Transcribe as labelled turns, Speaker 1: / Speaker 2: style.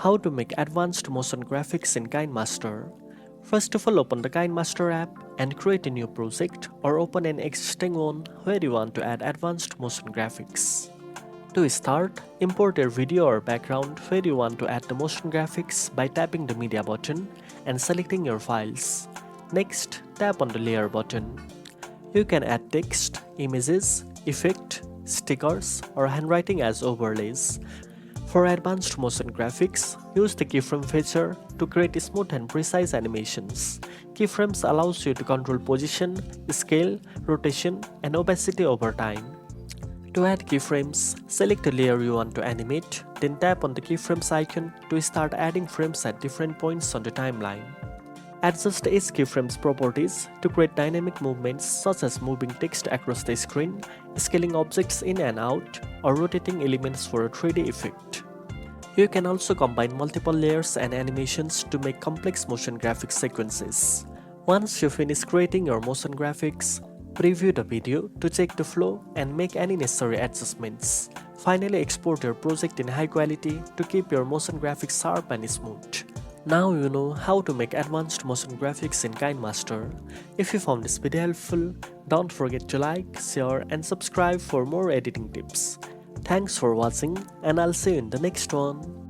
Speaker 1: How to make advanced motion graphics in KineMaster. First of all, open the KineMaster app and create a new project or open an existing one where you want to add advanced motion graphics. To start, import your video or background where you want to add the motion graphics by tapping the media button and selecting your files. Next, tap on the layer button. You can add text, images, effect, stickers, or handwriting as overlays. For advanced motion graphics, use the keyframe feature to create smooth and precise animations. Keyframes allows you to control position, scale, rotation, and opacity over time. To add keyframes, select the layer you want to animate, then tap on the keyframes icon to start adding frames at different points on the timeline. Adjust each keyframe's properties to create dynamic movements such as moving text across the screen, scaling objects in and out, or rotating elements for a 3D effect. You can also combine multiple layers and animations to make complex motion graphics sequences. Once you finish creating your motion graphics, preview the video to check the flow and make any necessary adjustments. Finally, export your project in high quality to keep your motion graphics sharp and smooth. Now you know how to make advanced motion graphics in KineMaster. If you found this video helpful, don't forget to like, share and subscribe for more editing tips. Thanks for watching and I'll see you in the next one.